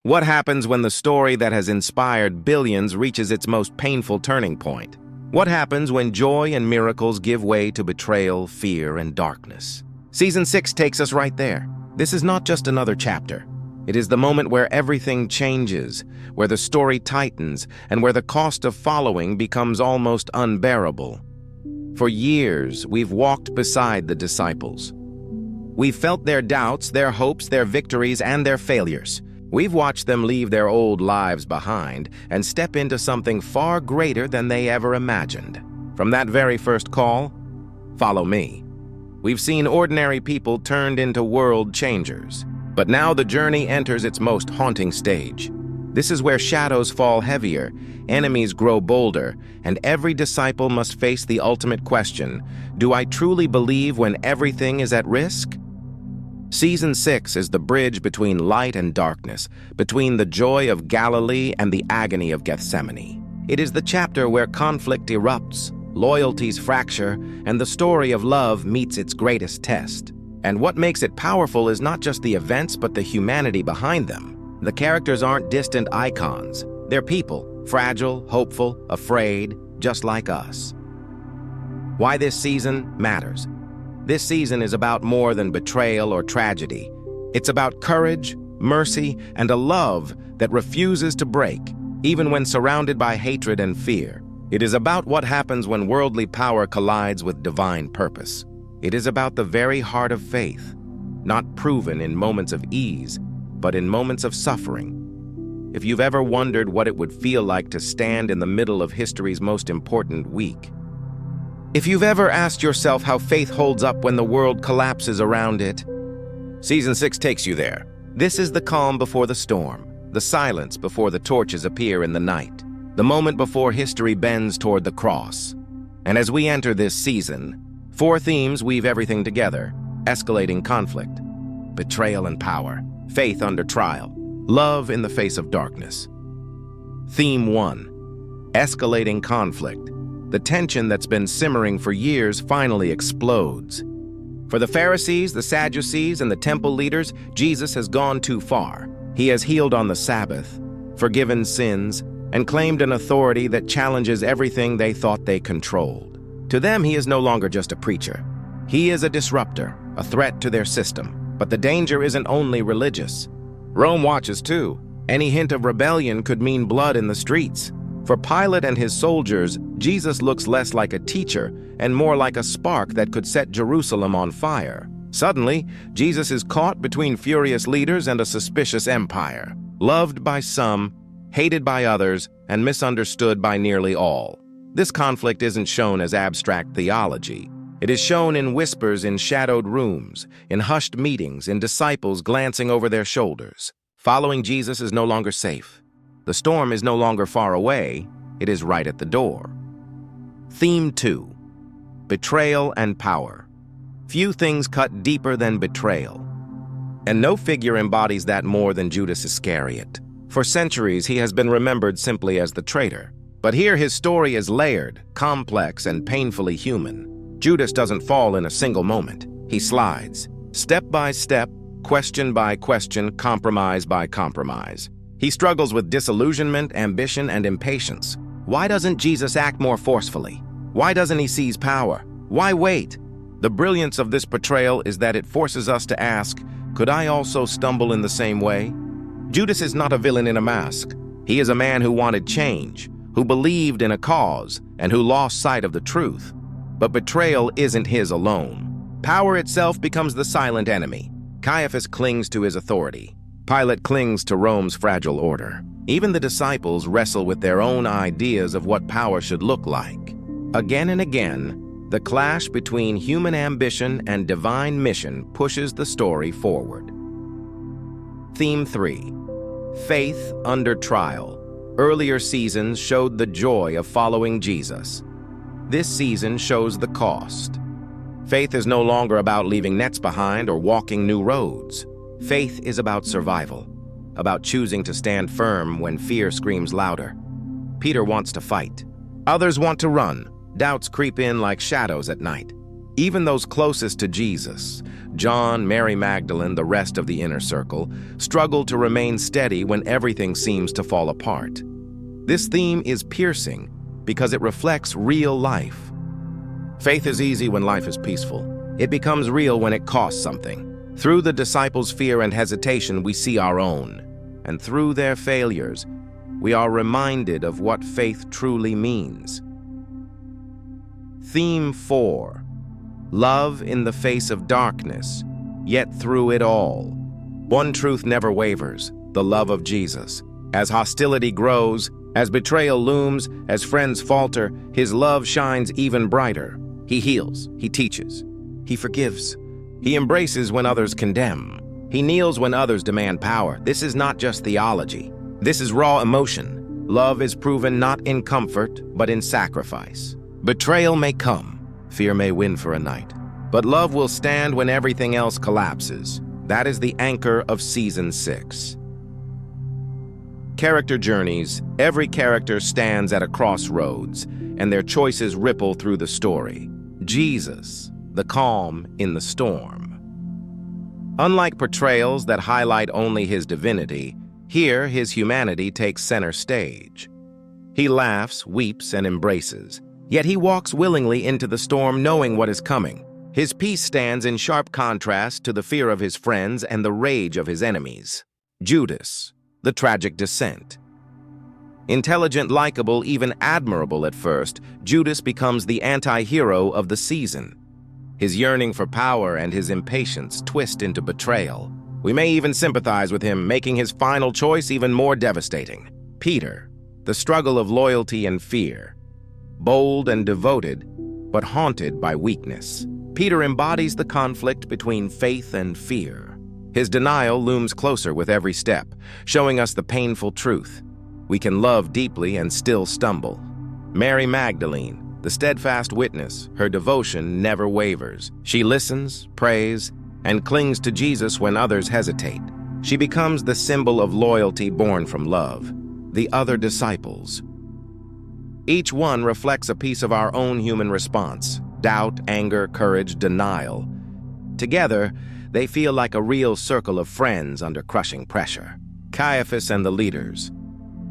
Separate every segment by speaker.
Speaker 1: What happens when the story that has inspired billions reaches its most painful turning point? What happens when joy and miracles give way to betrayal, fear, and darkness? Season 6 takes us right there. This is not just another chapter. It is the moment where everything changes, where the story tightens, and where the cost of following becomes almost unbearable. For years, we've walked beside the disciples. We've felt their doubts, their hopes, their victories, and their failures. We've watched them leave their old lives behind and step into something far greater than they ever imagined. From that very first call, "Follow me," we've seen ordinary people turned into world changers. But now the journey enters its most haunting stage. This is where shadows fall heavier, enemies grow bolder, and every disciple must face the ultimate question: do I truly believe when everything is at risk? Season 6 is the bridge between light and darkness, between the joy of Galilee and the agony of Gethsemane. It is the chapter where conflict erupts, loyalties fracture, and the story of love meets its greatest test. And what makes it powerful is not just the events, but the humanity behind them. The characters aren't distant icons. They're people, fragile, hopeful, afraid, just like us. Why this season matters. This season is about more than betrayal or tragedy. It's about courage, mercy, and a love that refuses to break, even when surrounded by hatred and fear. It is about what happens when worldly power collides with divine purpose. It is about the very heart of faith, not proven in moments of ease, but in moments of suffering. If you've ever wondered what it would feel like to stand in the middle of history's most important week, if you've ever asked yourself how faith holds up when the world collapses around it, Season 6 takes you there. This is the calm before the storm, the silence before the torches appear in the night, the moment before history bends toward the cross. And as we enter this season, 4 themes weave everything together: escalating conflict, betrayal and power, faith under trial, love in the face of darkness. Theme 1: escalating conflict. The tension that's been simmering for years finally explodes. For the Pharisees, the Sadducees, and the temple leaders, Jesus has gone too far. He has healed on the Sabbath, forgiven sins, and claimed an authority that challenges everything they thought they controlled. To them, he is no longer just a preacher. He is a disruptor, a threat to their system. But the danger isn't only religious. Rome watches too. Any hint of rebellion could mean blood in the streets. For Pilate and his soldiers, Jesus looks less like a teacher and more like a spark that could set Jerusalem on fire. Suddenly, Jesus is caught between furious leaders and a suspicious empire, loved by some, hated by others, and misunderstood by nearly all. This conflict isn't shown as abstract theology. It is shown in whispers in shadowed rooms, in hushed meetings, in disciples glancing over their shoulders. Following Jesus is no longer safe. The storm is no longer far away, it is right at the door. Theme 2: betrayal and power. Few things cut deeper than betrayal. And no figure embodies that more than Judas Iscariot. For centuries, he has been remembered simply as the traitor. But here his story is layered, complex, and painfully human. Judas doesn't fall in a single moment. He slides, step by step, question by question, compromise by compromise. He struggles with disillusionment, ambition, and impatience. Why doesn't Jesus act more forcefully? Why doesn't he seize power? Why wait? The brilliance of this portrayal is that it forces us to ask, could I also stumble in the same way? Judas is not a villain in a mask. He is a man who wanted change, who believed in a cause, and who lost sight of the truth. But betrayal isn't his alone. Power itself becomes the silent enemy. Caiaphas clings to his authority. Pilate clings to Rome's fragile order. Even the disciples wrestle with their own ideas of what power should look like. Again and again, the clash between human ambition and divine mission pushes the story forward. Theme 3: faith under trial. Earlier seasons showed the joy of following Jesus. This season shows the cost. Faith is no longer about leaving nets behind or walking new roads. Faith is about survival, about choosing to stand firm when fear screams louder. Peter wants to fight. Others want to run. Doubts creep in like shadows at night. Even those closest to Jesus, John, Mary Magdalene, the rest of the inner circle, struggle to remain steady when everything seems to fall apart. This theme is piercing because it reflects real life. Faith is easy when life is peaceful. It becomes real when it costs something. Through the disciples' fear and hesitation, we see our own. And through their failures, we are reminded of what faith truly means. Theme 4. Love in the face of darkness, yet through it all. One truth never wavers, the love of Jesus. As hostility grows, as betrayal looms, as friends falter, his love shines even brighter. He heals, he teaches, he forgives. He embraces when others condemn. He kneels when others demand power. This is not just theology. This is raw emotion. Love is proven not in comfort, but in sacrifice. Betrayal may come. Fear may win for a night. But love will stand when everything else collapses. That is the anchor of Season 6. Character journeys. Every character stands at a crossroads, and their choices ripple through the story. Jesus, the calm in the storm. Unlike portrayals that highlight only his divinity, here his humanity takes center stage. He laughs, weeps, and embraces. Yet he walks willingly into the storm knowing what is coming. His peace stands in sharp contrast to the fear of his friends and the rage of his enemies. Judas, the tragic descent. Intelligent, likable, even admirable at first, Judas becomes the anti-hero of the season. His yearning for power and his impatience twist into betrayal. We may even sympathize with him, making his final choice even more devastating. Peter, the struggle of loyalty and fear. Bold and devoted, but haunted by weakness. Peter embodies the conflict between faith and fear. His denial looms closer with every step, showing us the painful truth. We can love deeply and still stumble. Mary Magdalene, the steadfast witness, her devotion never wavers. She listens, prays, and clings to Jesus when others hesitate. She becomes the symbol of loyalty born from love. The other disciples. Each one reflects a piece of our own human response: doubt, anger, courage, denial. Together, they feel like a real circle of friends under crushing pressure. Caiaphas and the leaders,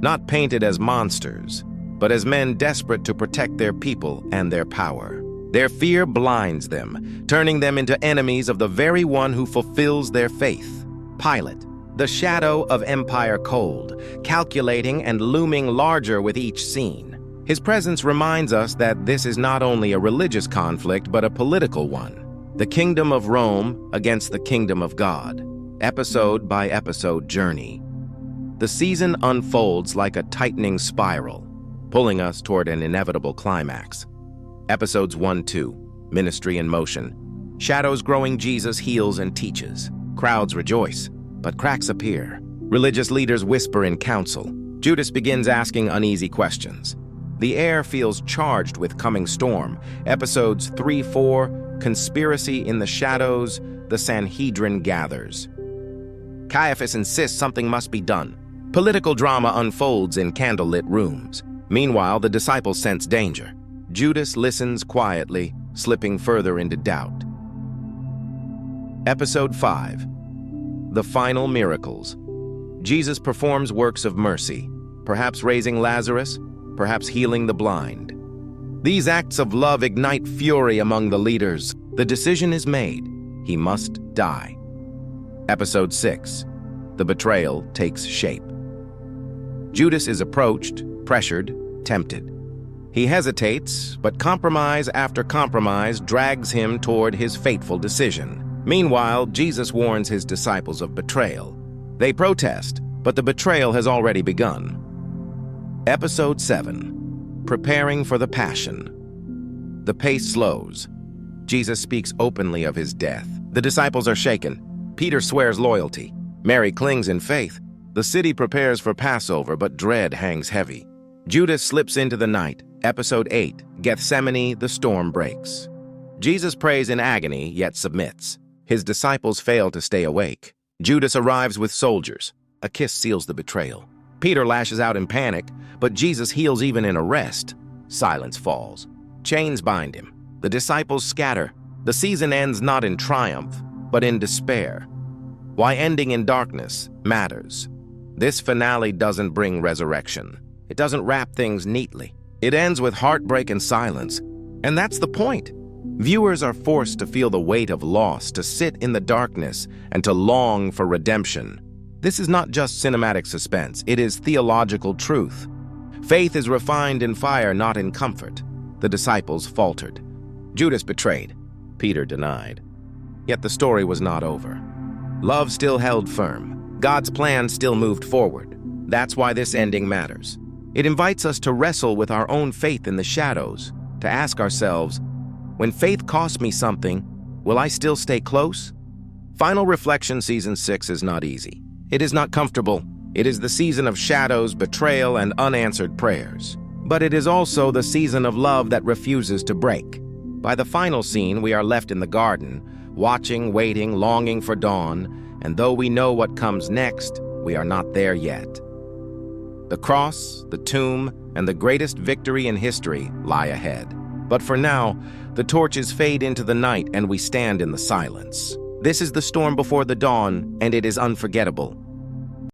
Speaker 1: not painted as monsters, but as men desperate to protect their people and their power. Their fear blinds them, turning them into enemies of the very one who fulfills their faith. Pilate, the shadow of empire cold, calculating and looming larger with each scene. His presence reminds us that this is not only a religious conflict, but a political one. The kingdom of Rome against the kingdom of God. Episode by episode journey. The season unfolds like a tightening spiral, pulling us toward an inevitable climax. Episodes 1-2, Ministry in Motion. Shadows growing, Jesus heals and teaches. Crowds rejoice, but cracks appear. Religious leaders whisper in council. Judas begins asking uneasy questions. The air feels charged with coming storm. Episodes 3-4, Conspiracy in the Shadows, the Sanhedrin gathers. Caiaphas insists something must be done. Political drama unfolds in candlelit rooms. Meanwhile, the disciples sense danger. Judas listens quietly, slipping further into doubt. Episode 5. The Final Miracles. Jesus performs works of mercy, perhaps raising Lazarus, perhaps healing the blind. These acts of love ignite fury among the leaders. The decision is made. He must die. Episode 6. The betrayal takes shape. Judas is approached, pressured, tempted. He hesitates, but compromise after compromise drags him toward his fateful decision. Meanwhile, Jesus warns his disciples of betrayal. They protest, but the betrayal has already begun. Episode 7. Preparing for the Passion. The pace slows. Jesus speaks openly of his death. The disciples are shaken. Peter swears loyalty. Mary clings in faith. The city prepares for Passover, but dread hangs heavy. Judas slips into the night. Episode 8. Gethsemane, the storm breaks. Jesus prays in agony, yet submits. His disciples fail to stay awake. Judas arrives with soldiers. A kiss seals the betrayal. Peter lashes out in panic, but Jesus heals even in arrest. Silence falls. Chains bind him. The disciples scatter. The season ends not in triumph, but in despair. Why ending in darkness matters. This finale doesn't bring resurrection. It doesn't wrap things neatly. It ends with heartbreak and silence, and that's the point. Viewers are forced to feel the weight of loss, to sit in the darkness, and to long for redemption. This is not just cinematic suspense, it is theological truth. Faith is refined in fire, not in comfort. The disciples faltered. Judas betrayed. Peter denied. Yet the story was not over. Love still held firm. God's plan still moved forward. That's why this ending matters. It invites us to wrestle with our own faith in the shadows, to ask ourselves, when faith costs me something, will I still stay close? Final Reflection Season 6 is not easy. It is not comfortable. It is the season of shadows, betrayal, and unanswered prayers. But it is also the season of love that refuses to break. By the final scene, we are left in the garden, watching, waiting, longing for dawn, and though we know what comes next, we are not there yet. The cross, the tomb, and the greatest victory in history lie ahead. But for now, the torches fade into the night and we stand in the silence. This is the storm before the dawn, and it is unforgettable.